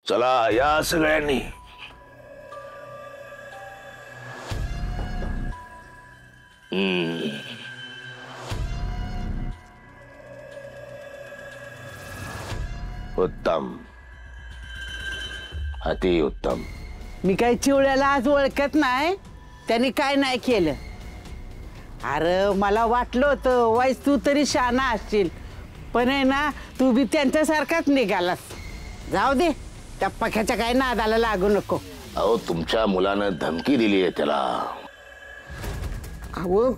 चला या सगळ्यांनी. उत्तम, अति उत्तम. मी काही चिवळ्याला आज ओळखत नाही, त्यांनी काय नाही केलं. अरे मला वाटलं होतं वाईस तू तरी शहाणा असशील, पण आहे ना तू बी त्यांच्यासारखाच निघालास. जाऊ दे, त्या पक्याच्या काही नादाला लागू नको. अहो तुमच्या मुलानं धमकी दिली आहे त्याला. अहो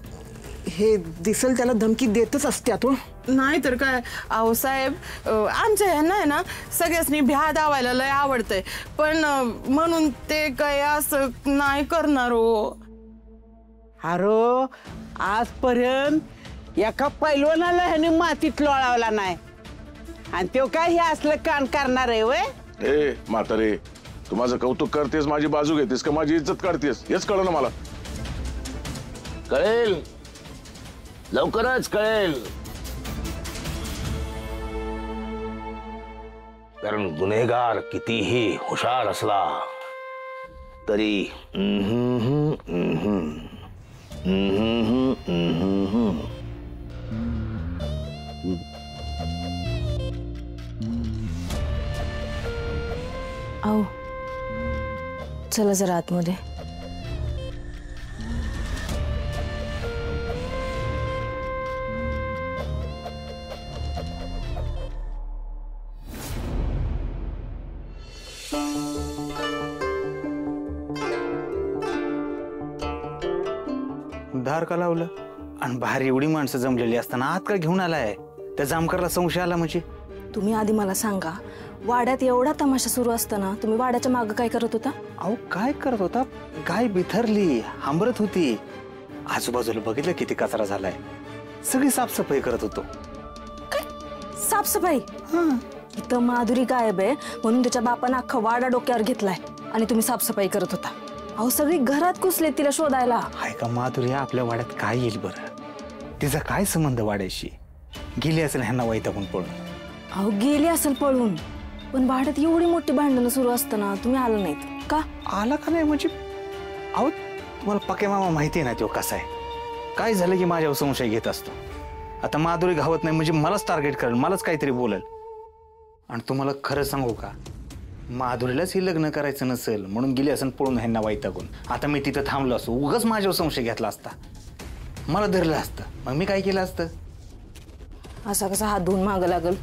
हे दिसल त्याला धमकी देतच असत्यात. नाही तर काय. अहो साहेब, आमच्या ह्यांना आहे ना सगळ्यांनी भ्या दावायला लय आवडतंय, पण म्हणून ते काय असं नाही करणार हो. अरे आजपर्यंत एका पैलवानाला ह्याने मातीत लोळावला नाही, आणि तो काय हे असलं कान करणार आहे वय. ए म्हातारे, तू माझं कौतुक करतेस, माझी बाजू घेतेस का माझी इज्जत काढतेस, हेच कळलं ना मला. कळेल, लवकरच कळेल. कारण गुन्हेगार कितीही हुशार असला तरी आओ चला जरा आतमध्ये. दार का लावलं आणि बाहेर एवढी माणसं जमलेली असताना आत का घेऊन आलाय? त्या जामकरला संशय आला म्हणजे? तुम्ही आधी मला सांगा, वाड्यात एवढा तमाशा सुरू असताना तुम्ही वाड्याच्या मागे काय करत होता? अहो काय करत होता? गाय बिथरली, हांबरत होती. आजूबाजूला बघितलं किती कचरा झालाय. सगळी साफसफाई करत होतो. काय साफसफाई? इथं माधुरी गायब आहे म्हणून त्याच्या बापानं अख्खा वाडा डोक्यावर घेतलाय आणि तुम्ही साफसफाई करत होता. अहो सगळी घरात घुसले तिला शोधायला. हाय का माधुरी आपल्या वाड्यात काय येईल बरं? तिचा काय संबंध वाड्याशी? गेली असेल ह्यांना वैतागून पळून. अहो गेली असेल पळून, पण वाड्यात एवढी मोठी भांडणं सुरू असताना तुम्ही आला नाहीत का? आला का नाही म्हणजे? अहो तुम्हाला पक्या मामा माहिती आहे ना तो कसा आहे. काय झालं की माझ्यावर संशय घेत असतो. आता माधुरी घावत नाही म्हणजे मलाच टार्गेट करेल, मलाच काहीतरी बोलेल. आणि तुम्हाला खरं सांगू का, माधुरीलाच ही लग्न करायचं नसेल म्हणून गेली असं पळून ह्यांना वैतागून. आता मी तिथं थांबलो असतो, उगाच माझ्यावर संशय घेतला असता, मला धरलं असतं, मग मी काय केलं असतं? असा कसा हात धुवून मागं लागल?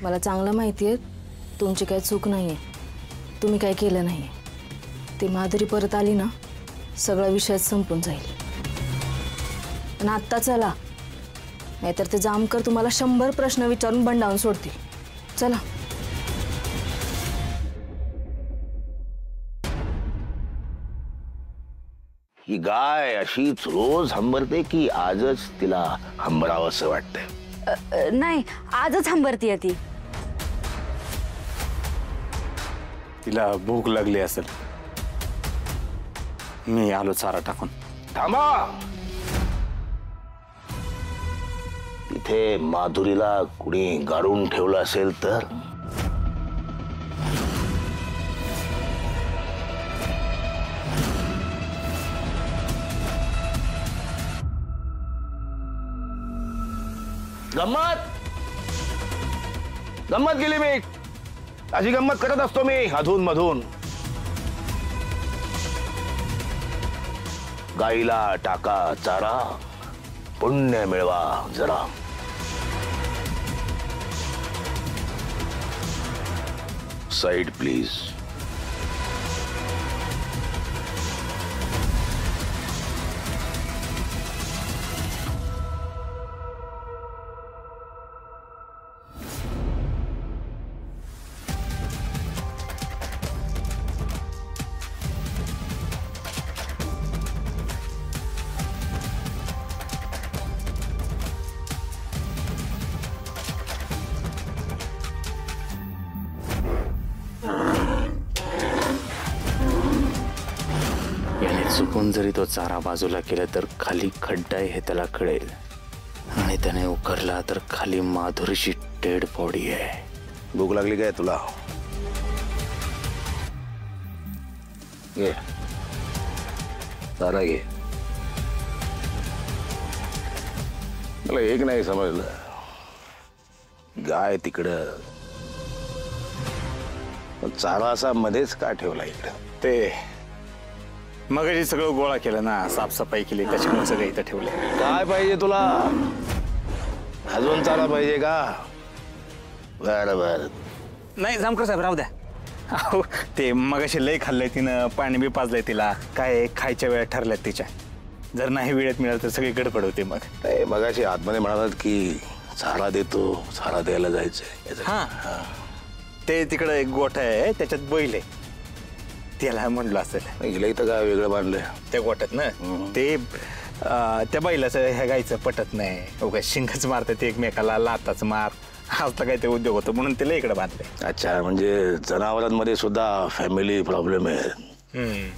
मला चांगलं माहिती आहे तुमची काही चूक नाहीये, तुम्ही काय केलं नाहीये. ते माधुरी परत आली ना सगळा विषय संपून जाईल. पण आत्ता चला, नाहीतर ते जामकर तुम्हाला 100 प्रश्न विचारून बंडावून सोडतील. चला. ही गाय अशीच रोज हंबरते की आजच तिला हंबरावं असं वाटतंय? नाही, आजच हंबरतीये ती. तिला भूक लागली असेल. मी आलो चारा टाकून. थांबा. तिथे माधुरीला कुणी गाडून ठेवलं असेल तर? गंमत गेली मी. अशी गंमत करत असतो मी अधून मधून. गाईला टाका चारा, पुण्य मिळवा जरा. Side please. चुकून जरी तो चारा बाजूला केला तर खाली खड्डा आहे हे त्याला कळेल, आणि त्याने उकरला तर खाली माधुरीची डेड बॉडी आहे. भूक लागली काय तुला? घे चारा घे. मला एक नाही समजलं, गाय तिकडं पण चारा असा मध्येच का ठेवला इकडं? ते मगाशी सगळं गोळा केलं ना, साफसफाई केली, त्याच्यामुळे सगळं इथं ठेवलं. काय पाहिजे तुला? अजून चारा पाहिजे का? बर बर. नाही जामकर साहेब राहू द्या. अहो ते मगाशी लय खाल्लंय तिनं, पाणी बी पाजलंय तिला, काय खायच्या वेळा ठरल्यात तिच्या. जर नाही वेळेत मिळालं तर सगळी गडबड होते. मग मगाशी आतमध्ये म्हणालात की चारा देतो, चारा द्यायला जायचंय. हा ते तिकडं एक गोठा आहे, त्याच्यात बैल आहे, त्याला म्हणलं असेल. गेलं इथं काय वेगळं बांधलंय त्या गोठ्यात ना, ते त्या बैलाचं ह्या गायचं पटत नाही, उगाच शिंगच मारतात एकमेकाला, लाताच मार असला काय ते उद्योग होतो, म्हणून त्याला इकडे बांधलंय. अच्छा, म्हणजे जनावरांमध्ये सुद्धा फॅमिली प्रॉब्लेम आहे.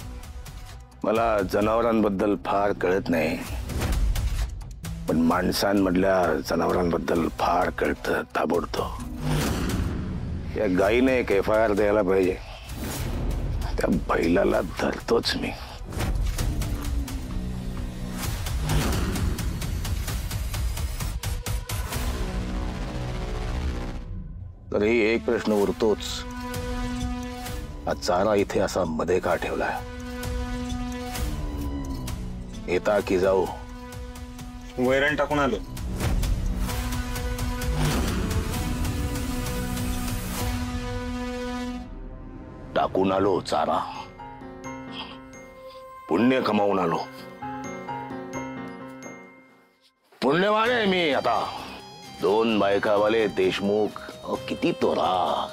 मला जनावरांबद्दल फार कळत नाही, पण माणसांमधल्या जनावरांबद्दल फार कळतं ताबडतोब. या गाईने एक FIR द्यायला पाहिजे. त्या बैलाला धरतोच मी. तरी एक प्रश्न उरतोच, हा चारा इथे असा मध्ये का ठेवलाय? येता की जाऊ? वैरण टाकून आलो. टाकून आलो चारा, पुण्य कमावून आलो. पुण्यवान आहे मी आता. 2 बायकावाले देशमुख, किती तोरा,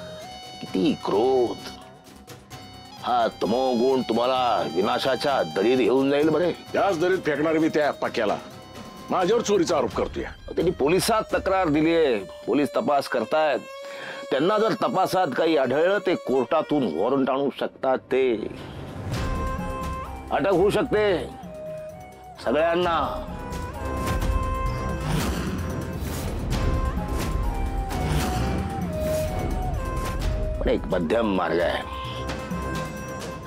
किती क्रोध. हा तमोगुण तुम्हाला विनाशाच्या दरीत घेऊन जाईल बरे. त्याच दरीत फेकणार मी त्या पक्याला. माझ्यावर चोरीचा आरोप करतोय. त्यांनी पोलिसात तक्रार दिली आहे, पोलीस तपास करतायत. त्यांना जर तपासात काही आढळलं ते कोर्टातून वॉरंट आणू शकतात, ते अटक होऊ शकते सगळ्यांना. पण एक मध्यम मार्ग आहे.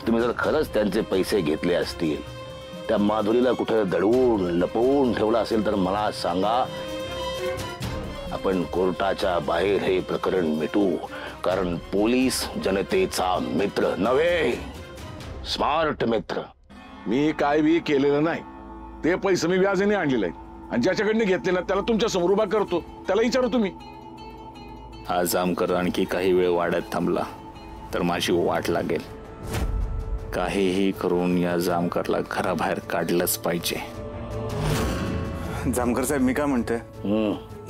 तुम्ही जर खरंच त्यांचे पैसे घेतले असतील, त्या माधुरीला कुठे दडवून लपवून ठेवला असेल तर मला सांगा. आपण कोर्टाच्या बाहेर हे प्रकरण मिटू. कारण पोलीस जनतेचा मित्र नव्हे, स्मार्ट मित्र. मी काय बी केलेलं नाही. ते पैसे मी व्याजाने आणलेले आहेत, आणि ज्याच्याकडनं घेतले ना त्याला तुमच्या समोर उभा करतो. त्याला विचारू तुम्ही. हा जामकर आणखी काही वेळ वाढत थांबला तर माझी वाट लागेल. काहीही करून या जामकरला घराबाहेर काढलंच पाहिजे. जामकर साहेब, मी काय म्हणतोय,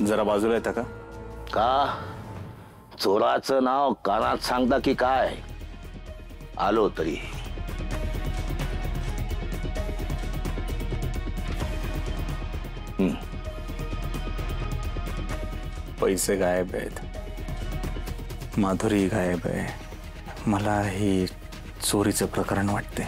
जरा बाजूला येता का? का चोराचं नाव कानात सांगता की काय? आलो तरी. पैसे गायब आहेत, माधुरी गायब आहे. मला हे चोरीचं प्रकरण वाटते.